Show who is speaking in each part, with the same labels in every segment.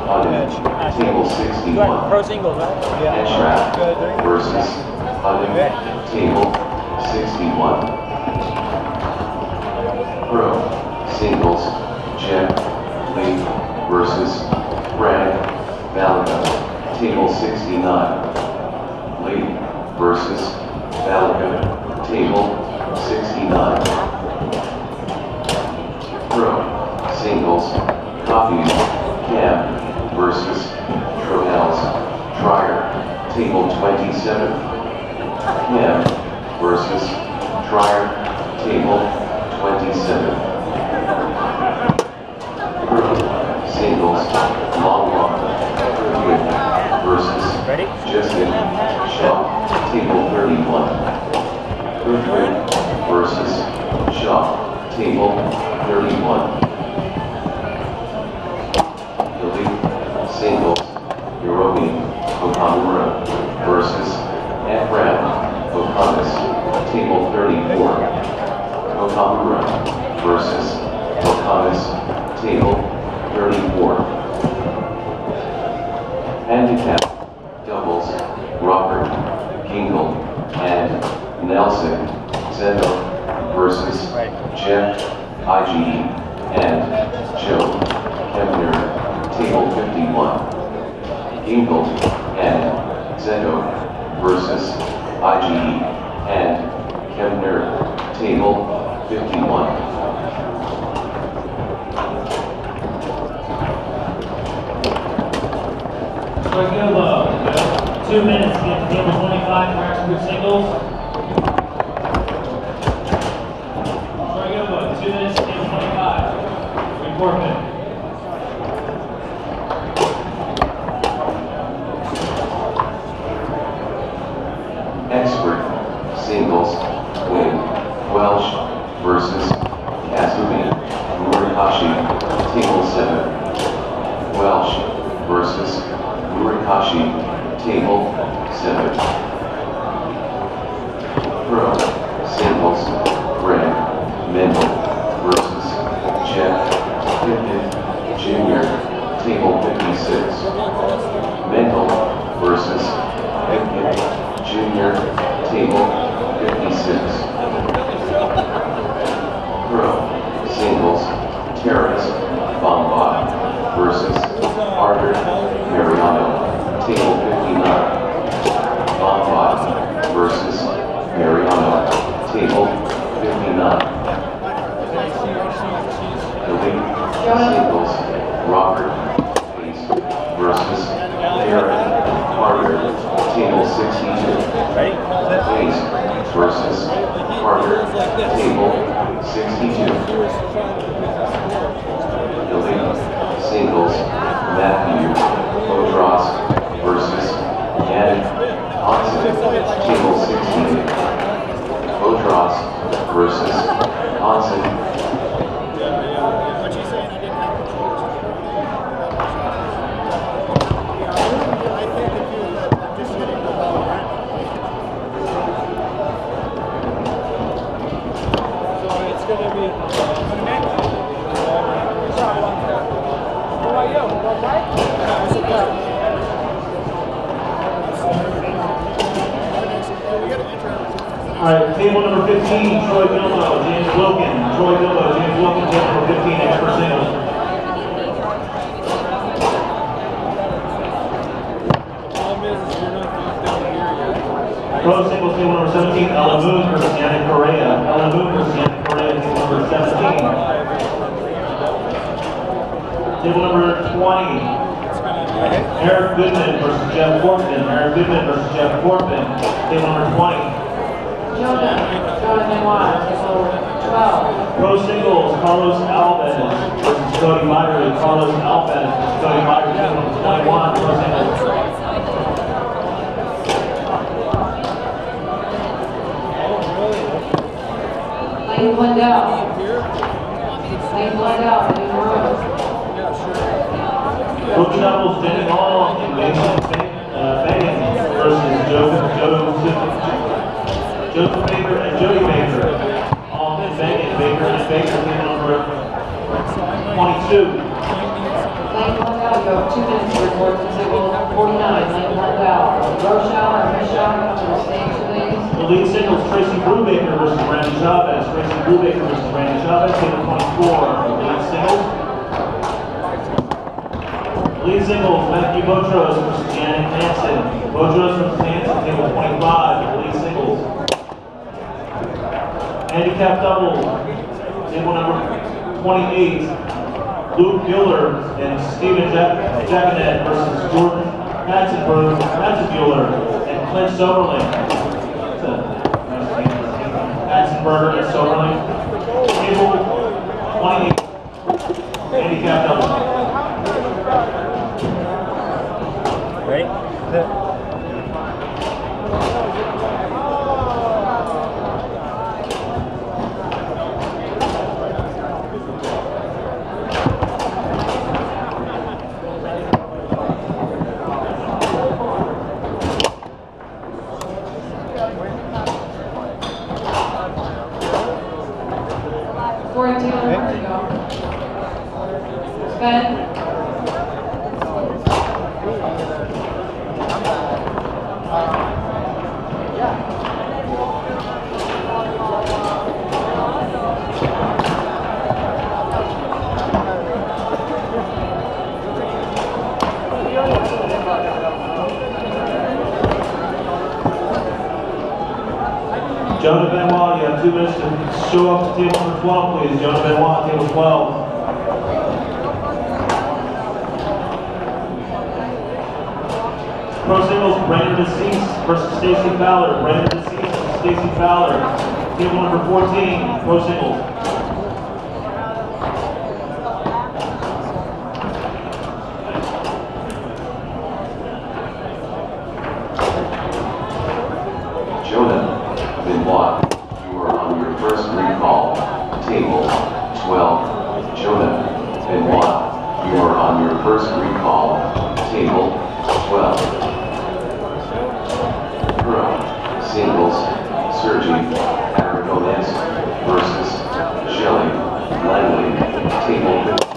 Speaker 1: Hudden, table 61.
Speaker 2: Pro singles, right?
Speaker 1: And Trap versus Hudden, table 61. Pro singles, Jeff Lee versus Brad Malaga, table 69. Lee versus Malaga, table 69. Pro singles, Coffee Cam versus Tronels Trier, table 27. Cam versus Trier, table 27. Pro singles, Long versus Justin Shaw, table 31. Goodwin versus Shaw, table 31. Elite singles, Hiromi Okamura versus Efram Okamis, table 34. Okamura versus Okamis, table 34. Handicap doubles, Robert Kingle and Nelson Zeno versus Jeff IGE and Joe Kemner, table 51. Kingle and Zeno versus IGE and Kemner, table 51.
Speaker 3: Troy Gilbo, 2 minutes to get to table 25 for extra singles. Troy Gilbo, 2 minutes to table 25. Report.
Speaker 1: Expert singles, Wayne Welsh versus Kazumi Murakashi, table 7. Welsh versus Murakashi, table 7. Pro singles, Greg Mendel versus Jeff Pittman Jr., table 56. Mendel versus Pittman Jr., table 56. Pro singles, Terrence Bombard versus Arthur Mariano, table 59. Bombard versus Mariano, table 59. Elite singles, Robert Hayes versus Aaron Carter, table 62. Hayes versus Carter, table 62. Elite singles, Matthew Odros versus Yannick Hansen, table 68. Odros versus Hansen.
Speaker 3: All right, table number 15, Troy Gilbo, James Wilkin. Troy Gilbo, James Wilkin, table number 15, extra singles. Pro singles, table number 17, Ella Moon versus Yannick Correa. Ella Moon versus Yannick Correa, table number 17. Table number 20, Eric Goodman versus Jeff Fortman. Eric Goodman versus Jeff Fortman, table number 20.
Speaker 4: Jonathan Watt, table 12.
Speaker 3: Pro singles, Carlos Alves versus Cody Myrie. Carlos Alves versus Cody Myrie, table number 21. Pro singles.
Speaker 4: Lane Blundell. Lane Blundell, Lane Rose.
Speaker 3: Coach doubles, Denny Hall and Mason Fagan versus Joseph Baker and Jody Baker. All in Fagan, Baker and Baker, table number 22.
Speaker 4: Lane Blundell, you have 2 minutes to report to table 49, Lane Blundell. Rochelle and Michelle, come to the stage, please.
Speaker 3: The lead singles, Tracy Brubaker versus Randy Chavez. Tracy Brubaker versus Randy Chavez, table 24. The lead singles. Lead singles, Matthew Botros versus Janet Hansen. Botros versus Hansen, table 25. The lead singles. Handicap double, table number 28. Luke Bueller and Steven Jackanet versus Jordan Matzenbuehler and Clint Soberling. Matzenberger and Soberling. Table 28. Handicap double.
Speaker 2: Ready?
Speaker 4: Corey Taylor, there you go. Sven.
Speaker 3: Jonah Benoit, you have 2 minutes to show up to table number 12, please. Jonah Benoit, table 12. Pro singles, Brandon DeCease versus Stacy Fowler. Brandon DeCease versus Stacy Fowler. Table number 14, pro singles.
Speaker 1: Jonah Benoit, you are on your first recall. Table 12. Jonah Benoit, you are on your first recall. Table 12. Pro singles, Sergi Aragonés versus Shelley Langley. Table 52.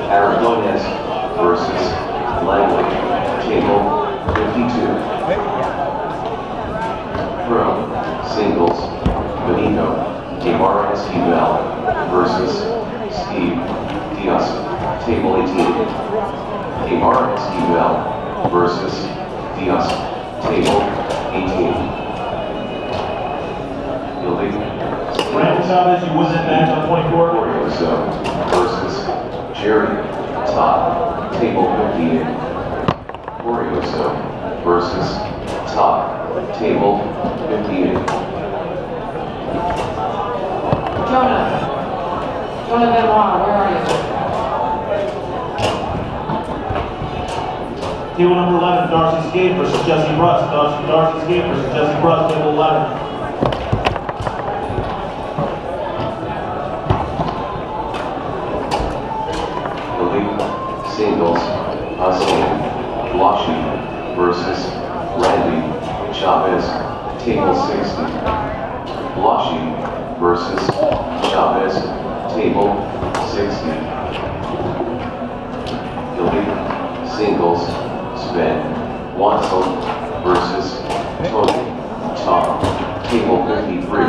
Speaker 1: Aragonés versus Langley. Table 52. Pro singles, Benito Guevara Esquivel versus Steve Diaz. Table 18. Guevara Esquivel versus Diaz. Table 18. Illegal.
Speaker 3: Randy Chavez, you win that match on 24.
Speaker 1: Orioso versus Jerry Todd. Table 58. Orioso versus Todd. Table 58.
Speaker 4: Jonah Benoit, where are you?
Speaker 3: Table number 11, Darcy Skate versus Jesse Russ. Darcy Skate versus Jesse Russ, table 11.
Speaker 1: Elite singles, Hassan Blashy versus Randy Chavez. Table 60. Blashy versus Chavez. Table 60. Elite singles, Sven Watson versus Tony Tom. Table 53.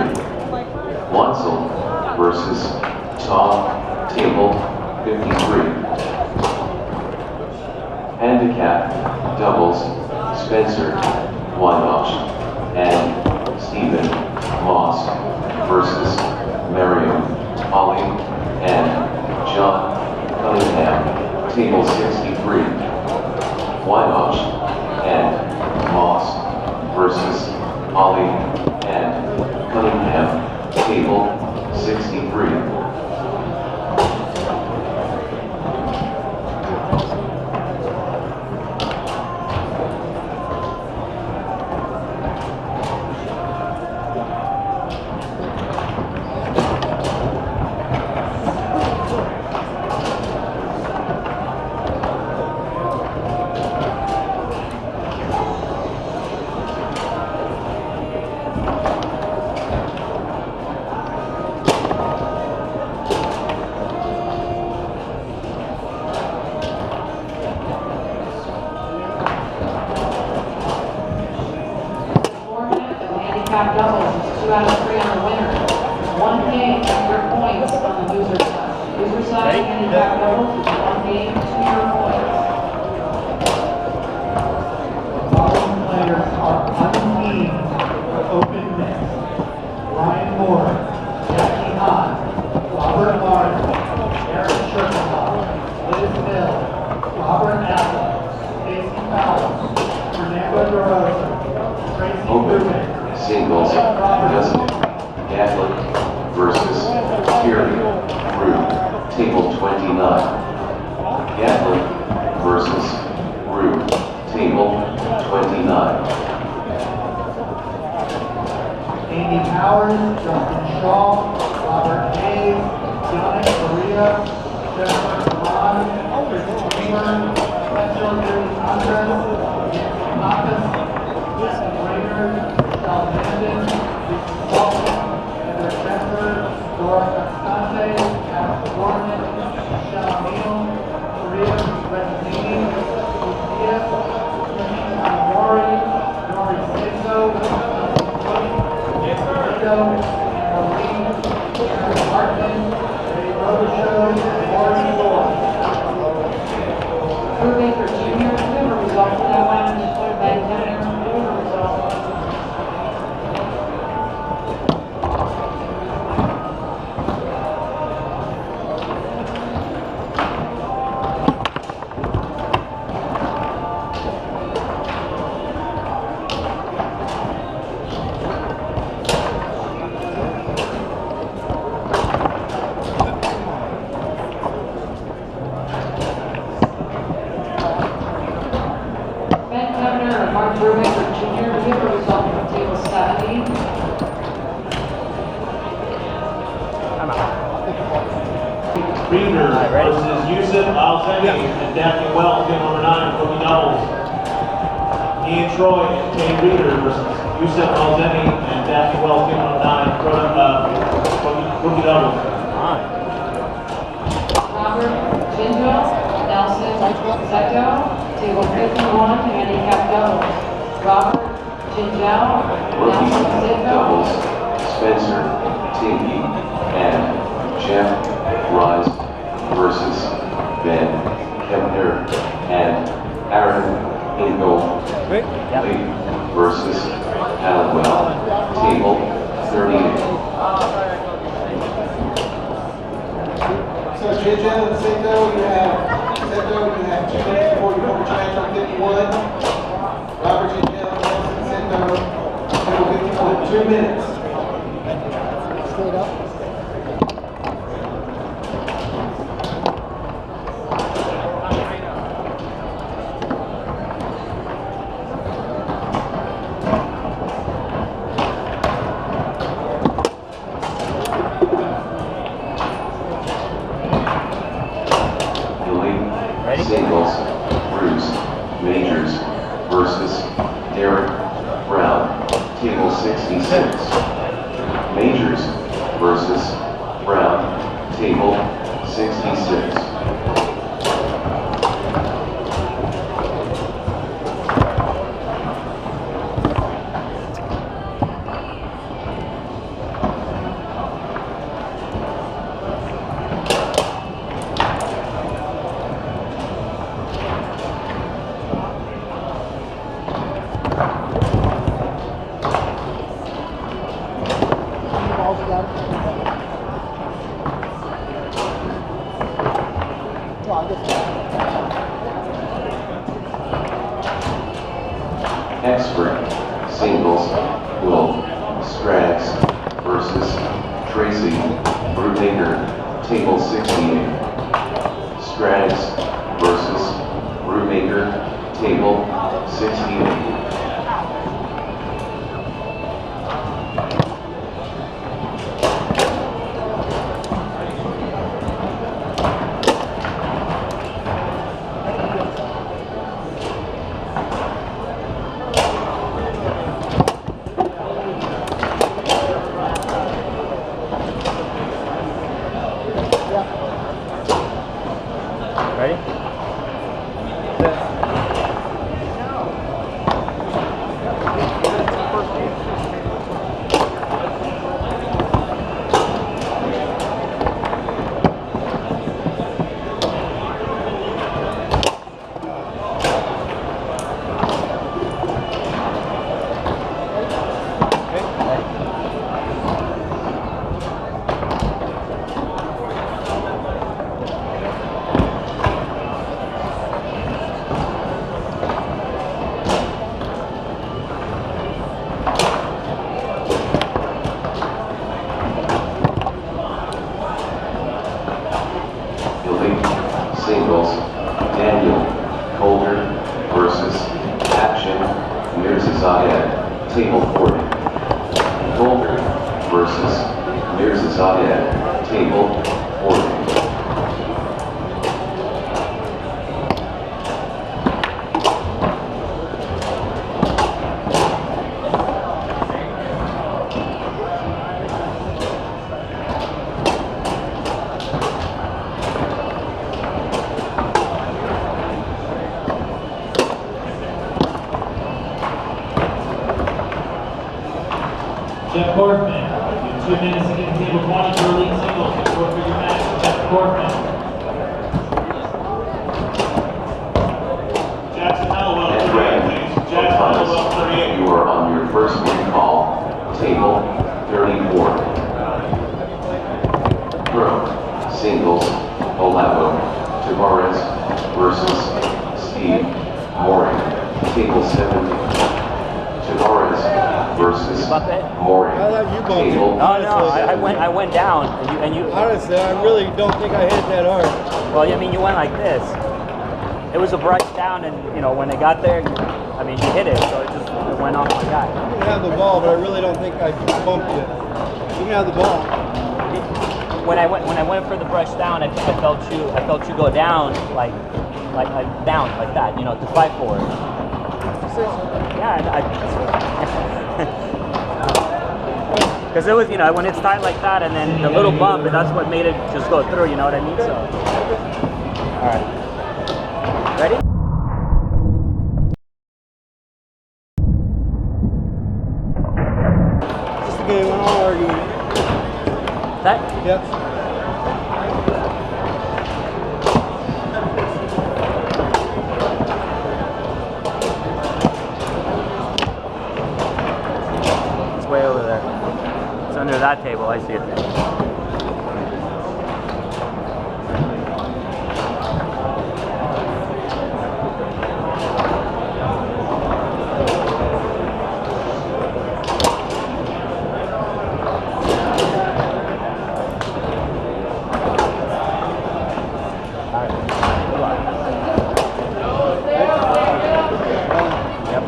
Speaker 1: Watson versus Tom. Table 53. Handicap doubles, Spencer Wynosh and Stephen Moss versus Miriam Holly and John Cunningham. Table 63. Wynosh and Moss versus Holly and Cunningham. Table 63.
Speaker 4: side handicap doubles, 1 game, 2-year points.
Speaker 5: Following players are unteamed for open mix. Ryan Moore, Jackie Hahn, Robert Martin, Aaron Scherkenbach, Liz Mill, Robert Allen, Casey Powell, Fernando DeRosa, Tracy
Speaker 1: Open.
Speaker 5: Rubin,
Speaker 1: Singles. Dustin. Catholic. Versus. Kyriss. Root. Table 29. Catholic. Versus. Root. Table 29.
Speaker 5: Amy Powers, Justin Shaw, Robert Hayes, Giannis Maria, Jennifer Karan, Kristen Kramer, Spencer Gary Andres, Nancy Hoppus, Kristen Raynor, Michelle Landon, Lisa Walton, Heather Spencer, Dora Constante, Alex Gorman, Michelle Neal, Maria Rezzini, Lucia, Christine Amori, Nori Sito, Aaron Martin, Ray Robichaud, and Lauren Moore.
Speaker 4: Brubaker Jr. River results for that one. Ben Kemner River results. Ben Kemner and Mark Brubaker Jr. River result from table 70.
Speaker 3: Reader versus Yusuf Alzeni and Daphne Wells, game number 9, rookie doubles. Ian Troy and Kay Reader versus Yusuf Alzeni and Daphne Wells, game number 9, rookie doubles.
Speaker 4: Robert Jinjo, Nelson Zeto, table 51, handicap doubles. Robert Jinjo,
Speaker 1: Rookie
Speaker 4: Nelson Zeto,
Speaker 1: doubles. Spencer. Tinky. And Jeff Rise versus Ben Kemner and Aaron Ingold. Lee versus Halliwell. Table 38.
Speaker 6: So Jinjo and Seto, you have 2 minutes before you overchange on 51. Robert Jinjo, Nelson Seto, table 51, 2 minutes.
Speaker 5: Straight up.
Speaker 1: Singles. Bruce. Majors versus Derek Brown. Table 66. Majors versus Brown. Table 66. Expert. Singles. Will Scraggs versus Tracy Brubaker. Table 68. Scraggs versus Brubaker. Table 68.
Speaker 2: Ready?
Speaker 1: Singles, Daniel Colder versus Action Mirzazadeh, Table 40. Colder versus Mirzazadeh, Table 40.
Speaker 3: Jeff Corkman, 2 minutes to get to table 20 for elite singles. Get four figure match. Jeff Corkman. Jackson Hallowell,
Speaker 1: And
Speaker 3: 38,
Speaker 1: Red
Speaker 3: please. Jackson Hallowell, 38.
Speaker 1: you are on your first recall, table 34. Pro, singles, Olavo, Tavares versus Steve Moring, table 70. Tavares versus Moring,
Speaker 5: I thought you bumped it.
Speaker 1: table
Speaker 2: No, I went down, and you.
Speaker 5: Honestly, I really don't think I hit it that hard.
Speaker 2: Well, I mean, you went like this. It was a brush down, and you know when it got there, I mean, you hit it, so it went off my guy.
Speaker 5: You can have the ball, but I really don't think I bumped it. You can have the ball.
Speaker 2: When I went for the brush down, I felt you go down like down like that, you know, to fight for it. Yeah, because it was, you know, when it's tight like that, and then the little bump, and that's what made it just go through. You know what I mean? So, all right, ready?
Speaker 5: Just a game, I'm not arguing.
Speaker 2: That?
Speaker 5: Yep.
Speaker 2: Way over there. It's under that table. I see it there. All right. Good luck. Yep.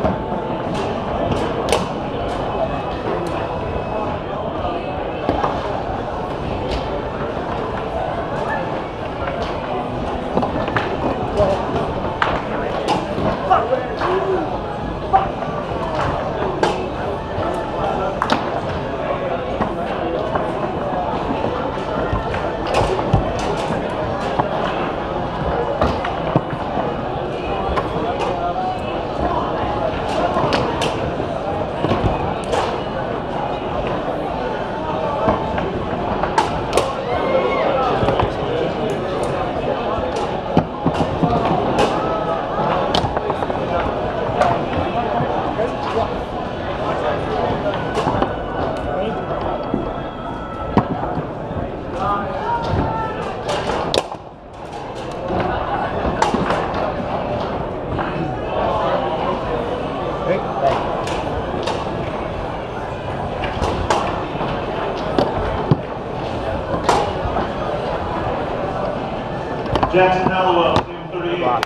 Speaker 3: Jackson Hallowell, table 38.
Speaker 2: Block.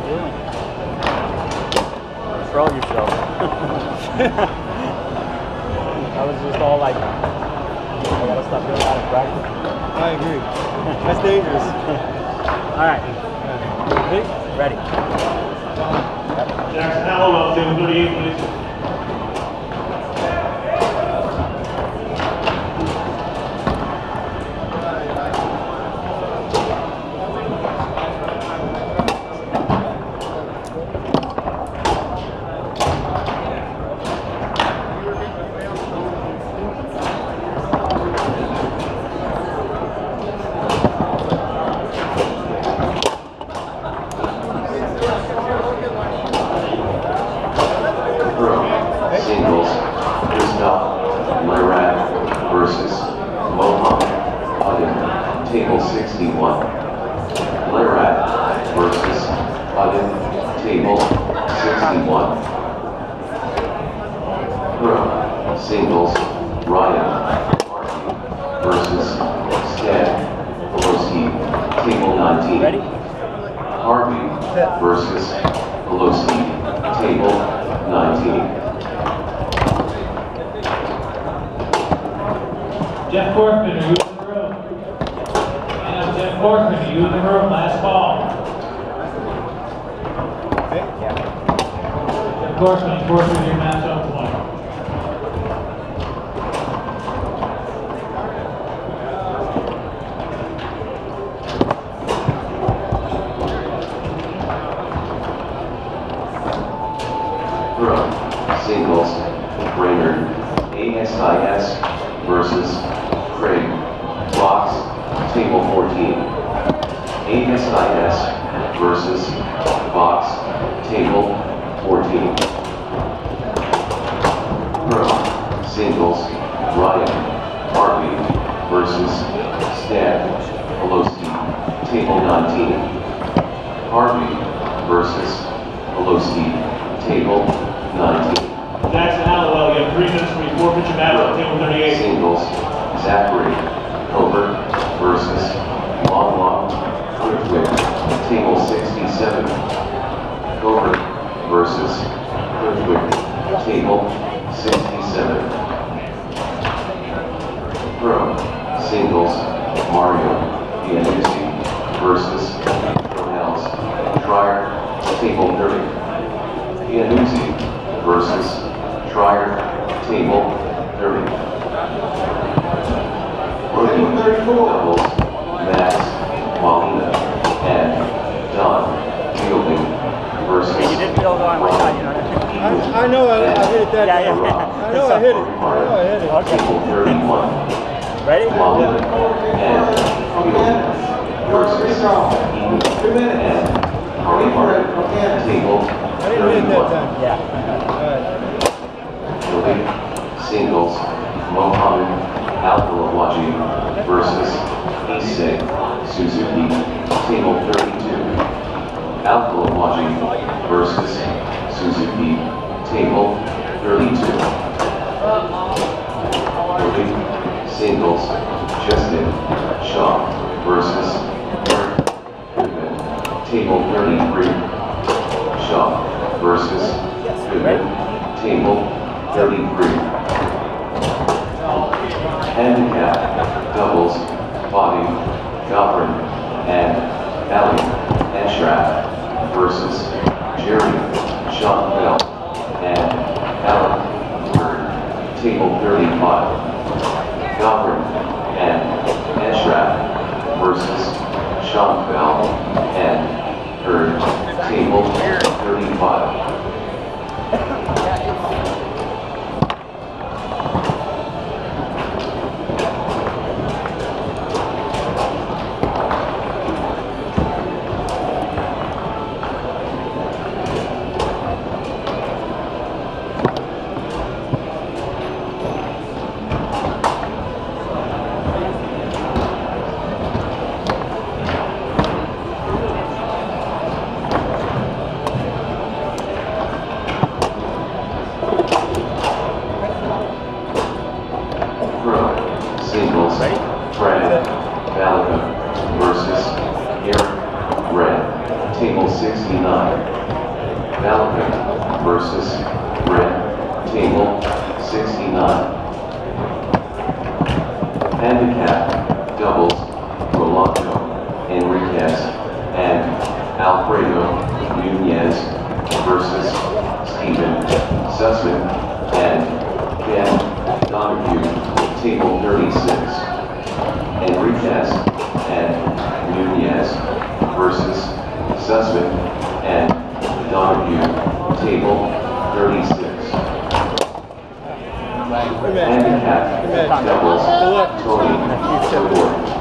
Speaker 2: Doing. Control yourself. I was just all like, I gotta stop doing that in practice.
Speaker 5: I agree. That's dangerous.
Speaker 2: All right. Ready?
Speaker 3: Jackson Hallowell, table 38, please.
Speaker 1: singles, Christoph Lyrat versus Mohammed Adin, table 61. Lyrat versus Adin, table 61. Pro, singles, Ryan Markey versus Stan Pelosi, table 90. 19.
Speaker 2: Ready?
Speaker 1: Harvey versus Pelosi, table 19.
Speaker 3: Jeff Corkman, are you in the room? And Jeff Corkman, are you in the room? Last ball. Jeff Corkman, you forfeit your matchup point.
Speaker 1: Throw, singles, Brainerd, ASIS versus Craig, box, table 14. ASIS versus box, table 14. Throw, singles, Ryan, Harvey versus Stan, Pelosi, table 19. Harvey versus Pelosi, table 19.
Speaker 3: Jackson Hallowell, you have 3 minutes for your forfeit your matchup, table 38.
Speaker 1: Singles, Zachary, Covert versus Long Quickwick, table 67. Covert versus Quickwick, table 67. Throw, singles, Mario, Pianisi versus Cornels, Trier, table 30. Pianisi versus Trier, table 30. Table 34. Doubles, Max, Molina, and Don Fielding versus
Speaker 2: You did feel on my side, you know.
Speaker 5: I know I hit it that
Speaker 2: Yeah,
Speaker 5: time.
Speaker 2: yeah.
Speaker 5: I know I hit it. I know I hit it.
Speaker 1: Table 31.
Speaker 2: Ready?
Speaker 1: Molina and Fielding versus Eden
Speaker 6: 2 minutes.
Speaker 1: and Harvey Martin, table
Speaker 5: I didn't hit it that
Speaker 1: 31.
Speaker 5: time.
Speaker 2: Yeah.
Speaker 5: All right.
Speaker 1: Fielding, singles, Mohammed Al-Kalawaji versus Issei Suzuki, table 32. Al-Kalawaji versus Suzuki, table 32. Fielding, singles, Justin Shaw versus Eric Goodman, table 33. Shaw versus Goodman, table 33. Handicap, doubles, Bobby, Govern, and Ali Eshraf versus Jerry, Sean Bell, and Alan Bird, table 35. Govern and Eshraf versus Sean Bell and Bird, table 35. Singles, Fred Gallagher versus Eric Red, table 69. Gallagher versus Red, table 69. Handicap, doubles, Rolando Enriquez and Alfredo Nunez versus Stephen Sussman and Ken Donahue, table 36. Enriquez and Nunez versus Sussman and Donahue, table 36. Handicap, doubles, Tony Todor